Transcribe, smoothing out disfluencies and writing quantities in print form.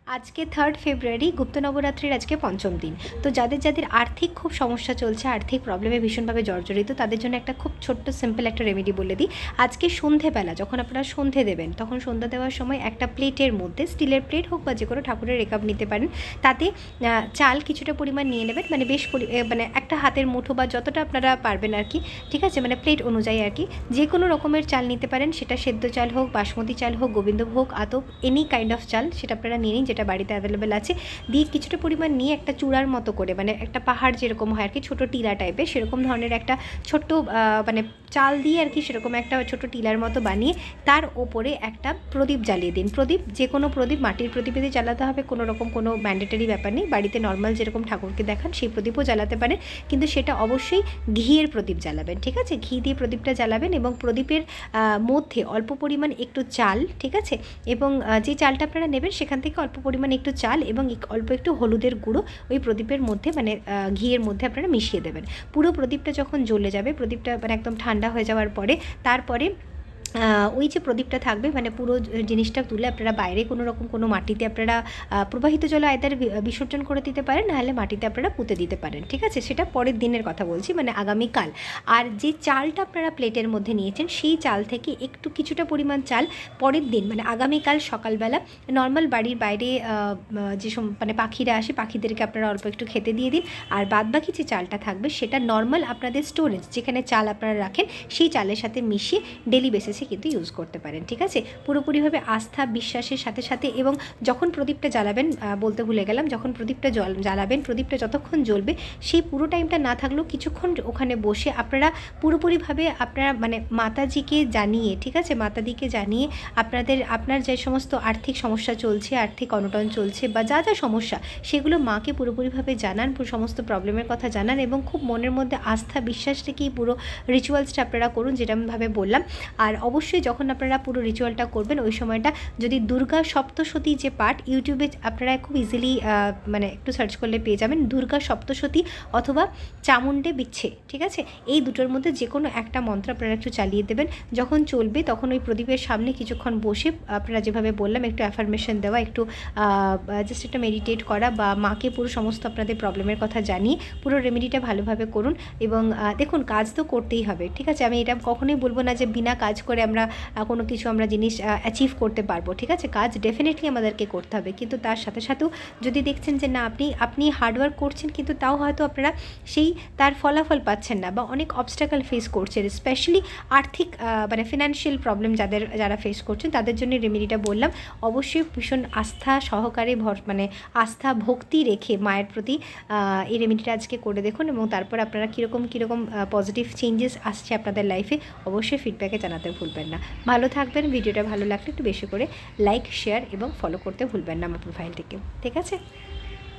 আজকে 3 ফেব্রুয়ারি, গুপ্ত নবরাত্রির আজকে পঞ্চম দিন। তো যাদের যাদের আর্থিক খুব সমস্যা চলছে, আর্থিক প্রবলেমে ভীষণভাবে জর্জরিত, তাদের জন্য একটা খুব ছোট্ট সিম্পল একটা রেমেডি বলে দিই। আজকে সন্ধেবেলা যখন আপনারা সন্ধে দেবেন, তখন সন্ধ্যা দেওয়ার সময় একটা প্লেটের মধ্যে, স্টিলের প্লেট হোক বা যে কোনো ঠাকুরের রেকাব নিতে পারেন, তাতে চাল কিছুটা পরিমাণ নিয়ে নেবেন, মানে বেশ মানে একটা হাতের মুঠো বা যতটা আপনারা পারবেন আর কি, ঠিক আছে, মানে প্লেট অনুযায়ী আর কি। যে কোনো রকমের চাল নিতে পারেন, সেটা সেদ্ধ চাল হোক, বাসমতি চাল হোক, গোবিন্দভোগ, আতপ, এনি কাইন্ড অফ চাল, সেটা আপনারা নিয়ে নিন যেটা বাড়িতে অ্যাভেলেবেল আছে। দিয়ে কিছুটা পরিমাণ নিয়ে একটা চূড়ার মতো করে, মানে একটা পাহাড় যেরকম হয় আর কি, ছোটো টিলা টাইপের, সেরকম ধরনের একটা ছোট্ট মানে চাল দিয়ে আর কি, সেরকম একটা ছোটো টিলার মতো বানিয়ে তার ওপরে একটা প্রদীপ জ্বালিয়ে দিন। প্রদীপ যে কোনো প্রদীপ, মাটির প্রদীপে দিয়ে জ্বালাতে হবে, কোনো রকম কোনো ম্যান্ডেটারি ব্যাপার নেই। বাড়িতে নর্মাল যেরকম ঠাকুরকে দেখান সেই প্রদীপও জ্বালাতে পারেন, কিন্তু সেটা অবশ্যই ঘিয়ের প্রদীপ জ্বালাবেন, ঠিক আছে? ঘি দিয়ে প্রদীপটা জ্বালাবেন এবং প্রদীপের মধ্যে অল্প পরিমাণ একটু চাল, ঠিক আছে, এবং যে চালটা আপনারা নেবেন সেখান থেকে অল্প পরিমাণ একটু চাল এবং অল্প একটু হলুদের গুঁড়ো ওই প্রদীপের মধ্যে, মানে ঘিয়ের মধ্যে আপনারা মিশিয়ে দেবেন। পুরো প্রদীপটা যখন জ্বলে যাবে, প্রদীপটা মানে একদম ঠান্ডা হয়ে যাওয়ার পরে, তারপরে ওই যে প্রদীপটা থাকবে, মানে পুরো জিনিসটা তুলে আপনারা বাইরে কোনো রকম কোনো মাটিতে আপনারা প্রবাহিত জলে আয়তার বিসর্জন করে দিতে পারেন, নাহলে মাটিতে আপনারা পুঁতে দিতে পারেন, ঠিক আছে? সেটা পরের দিনের কথা বলছি, মানে আগামীকাল। আর যে চালটা আপনারা প্লেটের মধ্যে নিয়েছেন, সেই চাল থেকে একটু কিছুটা পরিমাণ চাল পরের দিন, মানে আগামীকাল সকালবেলা নর্মাল বাড়ির বাইরে যে মানে পাখিরা আসে, পাখিদেরকে আপনারা অল্প একটু খেতে দিয়ে দিন। আর বাদবাকি যে চালটা থাকবে সেটা নর্মাল আপনাদের স্টোরেজ, যেখানে চাল আপনারা রাখেন, সেই চালের সাথে মিশিয়ে ডেলি বেসিসে কিন্তু ইউজ করতে পারেন, ঠিক আছে? পুরোপুরিভাবে আস্থা বিশ্বাসের সাথে সাথে। এবং যখন প্রদীপটা জ্বালাবেন, বলতে ভুলে গেলাম, যখন প্রদীপটা জ্বালাবেন, প্রদীপটা যতক্ষণ জ্বলবে সেই পুরো টাইমটা না থাকলেও কিছুক্ষণ ওখানে বসে আপনারা পুরোপুরিভাবে আপনারা মানে মাতাজিকে জানিয়ে, ঠিক আছে, মাতাদিকে জানিয়ে আপনার যে সমস্ত আর্থিক সমস্যা চলছে, আর্থিক অনটন চলছে বা যা যা সমস্যা, সেগুলো মাকে পুরোপুরিভাবে জানান, সমস্ত প্রবলেমের কথা জানান এবং খুব মনের মধ্যে আস্থা বিশ্বাস রেখেই পুরো রিচুয়ালসটা আপনারা করুন, যেরকমভাবে বললাম। আর অবশ্যই যখন আপনারা পুরো রিচুয়ালটা করবেন, ওই সময়টা যদি দুর্গা সপ্তশতী যে পাঠ, ইউটিউবে আপনারা খুব ইজিলি মানে একটু সার্চ করলে পেয়ে যাবেন, দুর্গা সপ্তশতী অথবা চামুণ্ডে বিচ্ছে, ঠিক আছে? এই দুটোর মধ্যে যে কোনো একটা মন্ত্র আপনারা একটু চালিয়ে দেবেন। যখন চলবে তখন ওই প্রদীপের সামনে কিছুক্ষণ বসে আপনারা যেভাবে বললাম, একটু অ্যাফার্মেশন দেওয়া, একটু জাস্ট একটা মেডিটেট করা, বা মাকে পুরো সমস্ত আপনাদের প্রবলেমের কথা জানিয়ে পুরো রেমেডিটা ভালোভাবে করুন। এবং দেখুন, কাজ তো করতেই হবে, ঠিক আছে? আমি এটা কখনোই বলবো না যে বিনা কাজ করে আমরা কোনো কিছু আমরা জিনিস অ্যাচিভ করতে পারবো, ঠিক আছে? কাজ ডেফিনেটলি আমাদেরকে করতে হবে, কিন্তু তার সাথে সাথেও যদি দেখছেন যে না, আপনি হার্ডওয়ার্ক করছেন কিন্তু তাও হয়তো আপনারা সেই তার ফলাফল পাচ্ছেন না, বা অনেক অবস্ট্যাকল ফেস করছেন, স্পেশালি আর্থিক মানে ফিনান্সিয়াল প্রবলেম যারা ফেস করছেন, তাদের জন্য রেমেডিটা বললাম। অবশ্যই ভীষণ আস্থা সহকারে মানে আস্থা ভক্তি রেখে মায়ের প্রতি এই রেমেডিটা আজকে করে দেখুন, এবং তারপর আপনারা কীরকম পজিটিভ চেঞ্জেস আসছে আপনাদের লাইফে, অবশ্যই ফিডব্যাকে জানাতে ভুলবেন না। ভালো থাকবেন। ভিডিওটা ভালো লাগলে একটু বেশি করে লাইক, শেয়ার এবং ফলো করতে ভুলবেন না আমার প্রোফাইলটিকে, ঠিক আছে?